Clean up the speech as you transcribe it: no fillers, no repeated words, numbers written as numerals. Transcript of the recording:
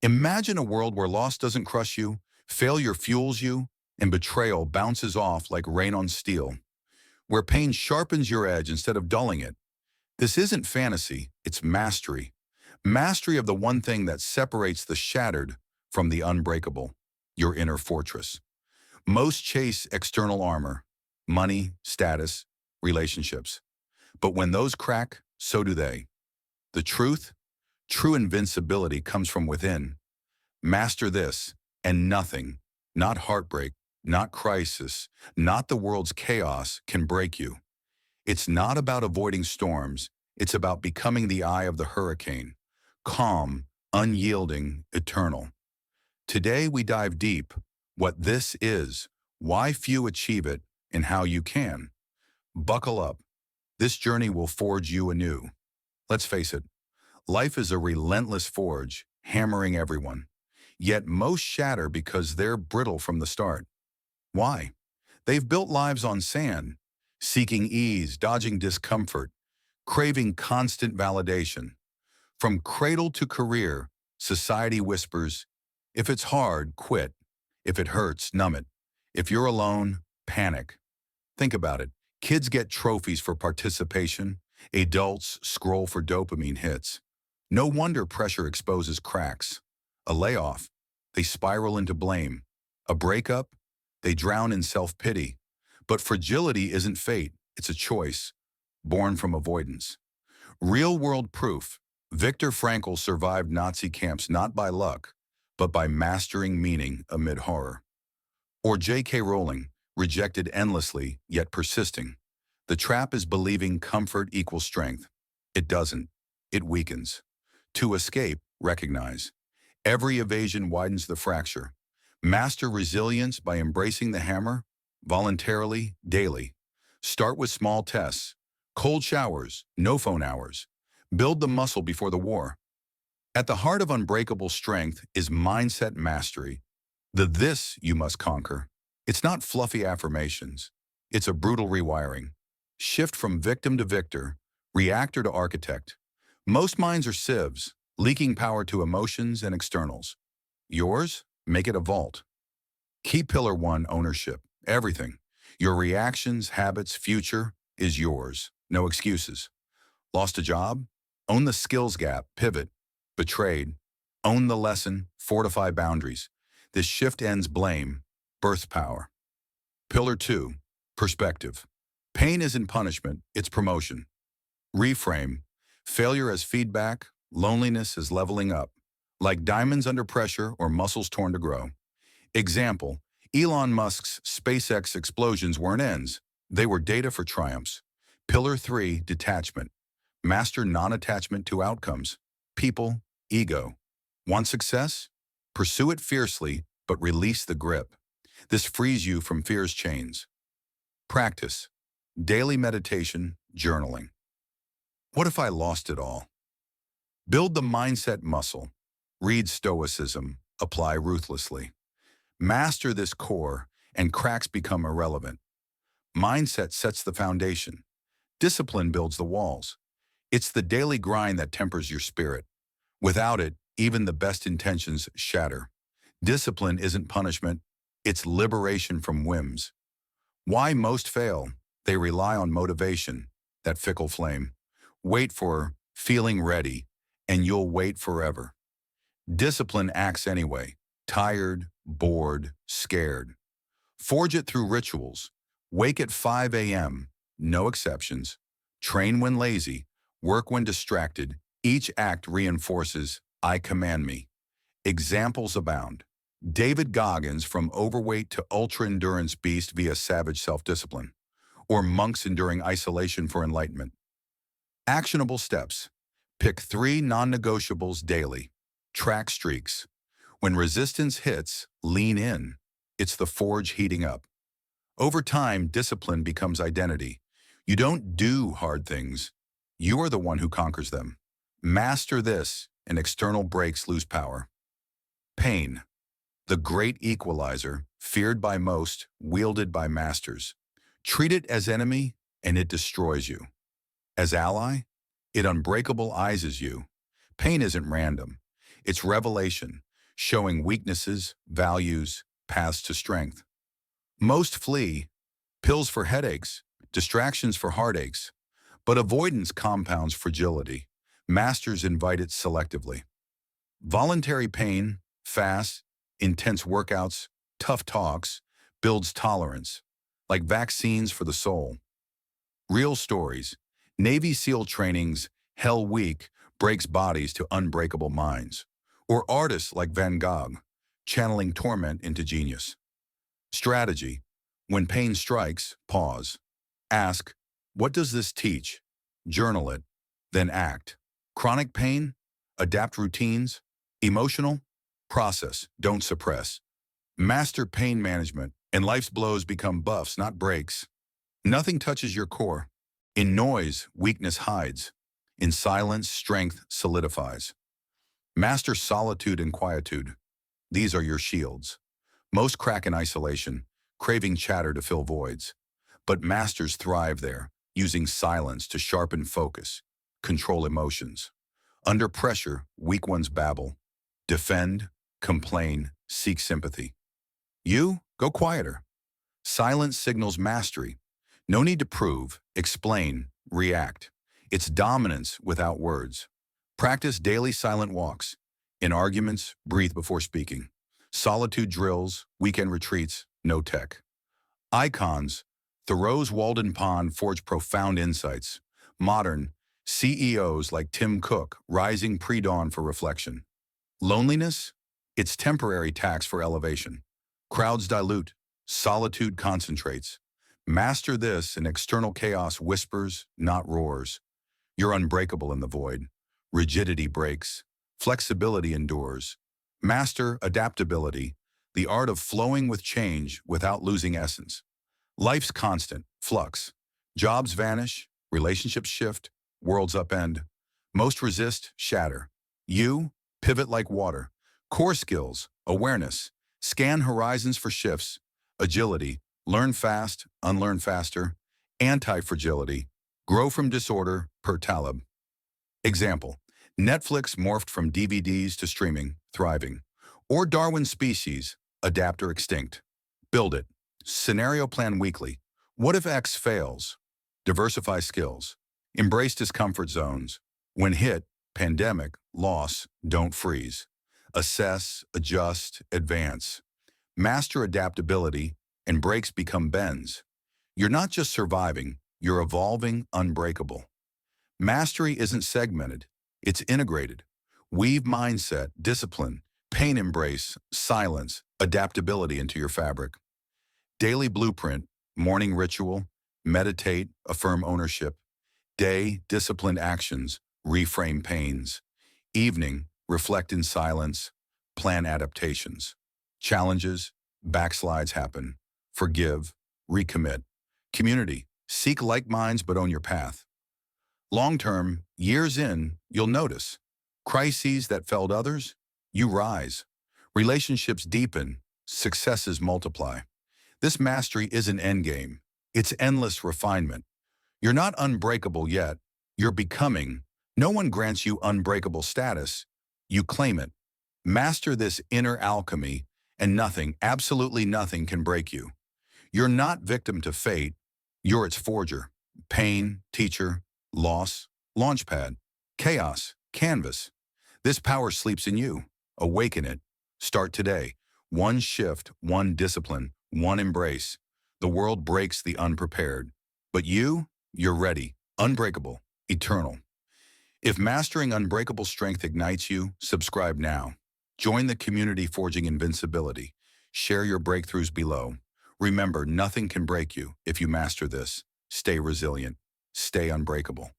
Imagine a world where loss doesn't crush you, failure fuels you, and betrayal bounces off like rain on steel, where pain sharpens your edge instead of dulling it. This isn't fantasy, it's mastery. Mastery of the one thing that separates the shattered from the unbreakable, your inner fortress. Most chase external armor, money, status, relationships. But when those crack, so do they. The truth, true invincibility comes from within. Master this, and nothing, not heartbreak, not crisis, not the world's chaos, can break you. It's not about avoiding storms, it's about becoming the eye of the hurricane, calm, unyielding, eternal. Today we dive deep, what this is, why few achieve it, and how you can. Buckle up. This journey will forge you anew. Let's face it, life is a relentless forge, hammering everyone. Yet most shatter because they're brittle from the start. Why? They've built lives on sand, seeking ease, dodging discomfort, craving constant validation. From cradle to career, society whispers, if it's hard, quit. If it hurts, numb it. If you're alone, panic. Think about it. Kids get trophies for participation. Adults scroll for dopamine hits. No wonder pressure exposes cracks. A layoff, they spiral into blame. A breakup, they drown in self-pity. But fragility isn't fate, it's a choice, born from avoidance. Real-world proof. Viktor Frankl survived Nazi camps not by luck, but by mastering meaning amid horror. Or J.K. Rowling, rejected endlessly, yet persisting. The trap is believing comfort equals strength. It doesn't. It weakens. To escape, recognize. Every evasion widens the fracture. Master resilience by embracing the hammer, voluntarily, daily. Start with small tests. Cold showers, no phone hours. Build the muscle before the war. At the heart of unbreakable strength is mindset mastery. The this you must conquer. It's not fluffy affirmations. It's a brutal rewiring. Shift from victim to victor, reactor to architect. Most minds are sieves, leaking power to emotions and externals. Yours? Make it a vault. Key pillar one, ownership. Everything. Your reactions, habits, future is yours. No excuses. Lost a job? Own the skills gap, pivot. Betrayed? Own the lesson, fortify boundaries. This shift ends blame, birth power. Pillar two, perspective. Pain isn't punishment, it's promotion. Reframe. Failure as feedback, loneliness as leveling up. Like diamonds under pressure or muscles torn to grow. Example, Elon Musk's SpaceX explosions weren't ends. They were data for triumphs. Pillar three, detachment. Master non-attachment to outcomes. People, ego. Want success? Pursue it fiercely, but release the grip. This frees you from fear's chains. Practice. Daily meditation, journaling. What if I lost it all? Build the mindset muscle. Read stoicism. Apply ruthlessly. Master this core, and cracks become irrelevant. Mindset sets the foundation. Discipline builds the walls. It's the daily grind that tempers your spirit. Without it, even the best intentions shatter. Discipline isn't punishment, it's liberation from whims. Why most fail? They rely on motivation, that fickle flame. Wait for feeling ready, and you'll wait forever. Discipline acts anyway, tired, bored, scared. Forge it through rituals. Wake at 5 a.m., no exceptions. Train when lazy, work when distracted. Each act reinforces, I command me. Examples abound. David Goggins from overweight to ultra-endurance beast via savage self-discipline. Or monks enduring isolation for enlightenment. Actionable steps. Pick 3 non-negotiables daily. Track streaks. When resistance hits, lean in. It's the forge heating up. Over time, discipline becomes identity. You don't do hard things. You are the one who conquers them. Master this, and external breaks lose power. Pain. The great equalizer, feared by most, wielded by masters. Treat it as enemy, and it destroys you. As ally, it unbreakable eyes you. Pain isn't random. It's revelation. showing weaknesses, values, paths to strength. Most flee, pills for headaches, distractions for heartaches, but avoidance compounds fragility. Masters invite it selectively. Voluntary pain, fasts, intense workouts, tough talks, builds tolerance, like vaccines for the soul. Real stories. Navy SEAL trainings, Hell Week, breaks bodies to unbreakable minds. Or artists like Van Gogh, channeling torment into genius. Strategy. When pain strikes, pause. Ask, what does this teach? Journal it, then act. Chronic pain? Adapt routines. Emotional? Process, don't suppress. Master pain management, and life's blows become buffs, not breaks. Nothing touches your core. In noise, weakness hides. In silence, strength solidifies. Master solitude and quietude. These are your shields. Most crack in isolation, craving chatter to fill voids. But masters thrive there, using silence to sharpen focus, control emotions. Under pressure, weak ones babble. Defend, complain, seek sympathy. You, go quieter. Silence signals mastery. No need to prove, explain, react. It's dominance without words. Practice daily silent walks. In arguments, breathe before speaking. Solitude drills, weekend retreats, no tech. Icons. Thoreau's Walden Pond forge profound insights. Modern, CEOs like Tim Cook rising pre-dawn for reflection. Loneliness? It's temporary tax for elevation. Crowds dilute, solitude concentrates. Master this and external chaos whispers, not roars. You're unbreakable in the void. Rigidity breaks. Flexibility endures. Master adaptability, the art of flowing with change without losing essence. Life's constant, flux. Jobs vanish, relationships shift, worlds upend. Most resist, shatter. You, pivot like water. Core skills, awareness. Scan horizons for shifts. Agility, learn fast, unlearn faster. Anti-fragility, grow from disorder, per Taleb. Example, Netflix morphed from DVDs to streaming, thriving. Or Darwin's species, adapt or extinct. Build it. Scenario plan weekly. What if X fails? Diversify skills. Embrace discomfort zones. When hit, pandemic, loss, don't freeze. Assess, adjust, advance. Master adaptability, and breaks become bends. You're not just surviving, you're evolving, unbreakable. Mastery isn't segmented, it's integrated. Weave mindset, discipline, pain embrace, silence, adaptability into your fabric. Daily blueprint, morning ritual, meditate, affirm ownership. Day, disciplined actions, reframe pains. Evening, reflect in silence, plan adaptations. Challenges, backslides happen. Forgive, recommit. Community, seek like minds but own your path. Long-term, years in, you'll notice. Crises that felled others, you rise. Relationships deepen, successes multiply. This mastery isn't endgame, it's endless refinement. You're not unbreakable yet, you're becoming. No one grants you unbreakable status, you claim it. Master this inner alchemy, and nothing, absolutely nothing can break you. You're not victim to fate, you're its forger. Pain, teacher, loss, launchpad, chaos, canvas. This power sleeps in you. Awaken it. Start today. One shift, one discipline, one embrace. The world breaks the unprepared. But you're ready, unbreakable, eternal. If mastering unbreakable strength ignites you, subscribe now. Join the community forging invincibility. Share your breakthroughs below. Remember, nothing can break you if you master this. Stay resilient. Stay unbreakable.